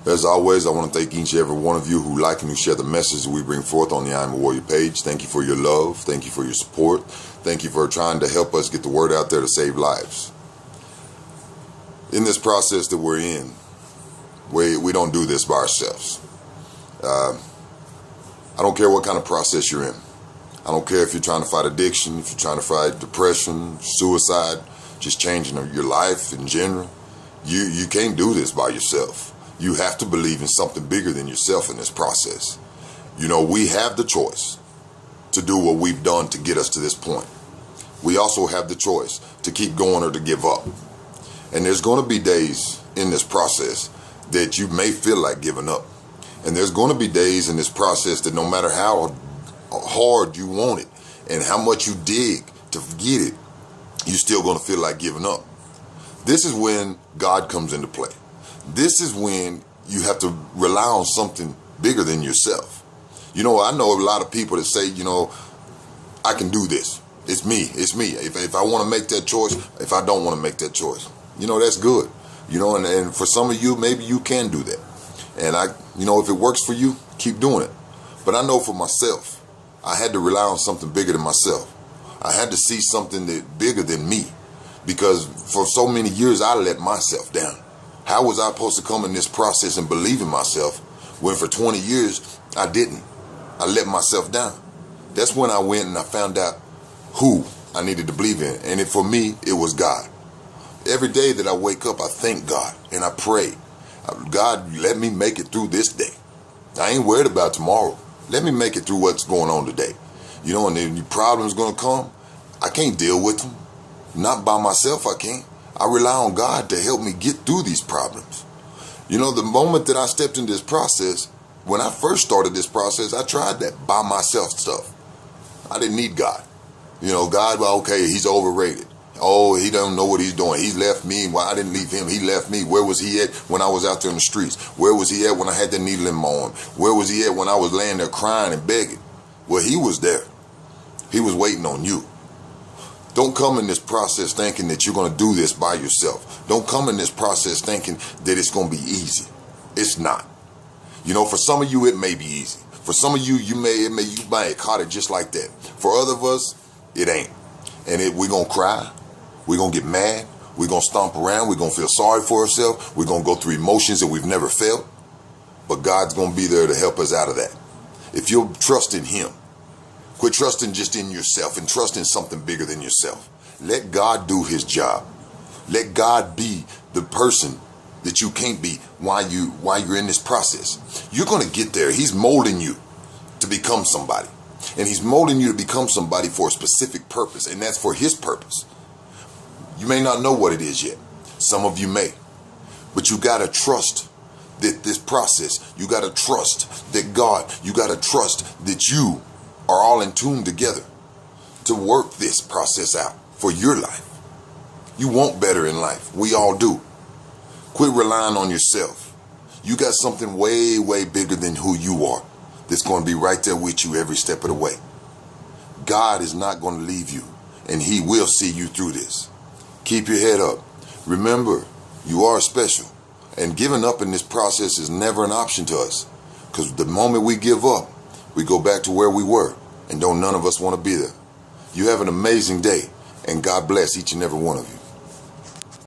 As always, I want to thank each and every one of you who like and who share the message that we bring forth on the I Am a Warrior page. Thank you for your love. Thank you for your support. Thank you for trying to help us get the word out there to save lives. In this process that we're in, we don't do this by ourselves. I don't care what kind of process you're in. I don't care if you're trying to fight addiction, if you're trying to fight depression, suicide, just changing your life in general. You can't do this by yourself. You have to believe in something bigger than yourself in this process. You know, we have the choice to do what we've done to get us to this point. We also have the choice to keep going or to give up. And there's going to be days in this process that you may feel like giving up. And there's going to be days in this process that no matter how hard you want it and how much you dig to get it, you're still going to feel like giving up. This is when God comes into play. This is when you have to rely on something bigger than yourself. You know, I know a lot of people that say, you know, I can do this. It's me. It's me. If I want to make that choice, if I don't want to make that choice, you know, that's good. You know, and for some of you, maybe you can do that. And you know, if it works for you, keep doing it. But I know for myself, I had to rely on something bigger than myself. I had to see something that bigger than me, because for so many years I let myself down. How was I supposed to come in this process and believe in myself when for 20 years I didn't? I let myself down. That's when I went and I found out who I needed to believe in. And for me, it was God. Every day that I wake up, I thank God and I pray. God, let me make it through this day. I ain't worried about tomorrow. Let me make it through what's going on today. You know, and the problems going to come. I can't deal with them. Not by myself, I can't. I rely on God to help me get through these problems. You know, the moment that I stepped into this process, when I first started this process, I tried that by myself stuff. I didn't need God. You know, God, well, okay, he's overrated. Oh, he don't know what he's doing. He left me. Well, I didn't leave him. He left me. Where was he at when I was out there in the streets? Where was he at when I had the needle in my arm? Where was he at when I was laying there crying and begging? Well, he was there. He was waiting on you. Don't come in this process thinking that you're going to do this by yourself. Don't come in this process thinking that it's going to be easy. It's not. You know, for some of you, it may be easy. For some of you, you might have caught it just like that. For other of us, it ain't. And we're going to cry. We're going to get mad. We're going to stomp around. We're going to feel sorry for ourselves. We're going to go through emotions that we've never felt. But God's going to be there to help us out of that. If you'll trust in him, quit trusting just in yourself and trust in something bigger than yourself. Let God do his job. Let God be the person that you can't be while you're in this process. You're going to get there. He's molding you to become somebody. And he's molding you to become somebody for a specific purpose, and that's for his purpose. You may not know what it is yet. Some of you may. But you got to trust that this process, you got to trust that God, you got to trust that you are all in tune together to work this process out for your life. You want better in life. We all do. Quit relying on yourself. You got something way, way bigger than who you are that's going to be right there with you every step of the way. God is not going to leave you, and he will see you through this. Keep your head up. Remember, you are special, and giving up in this process is never an option to us, because the moment we give up, we go back to where we were, and none of us want to be there. You have an amazing day, and God bless each and every one of you.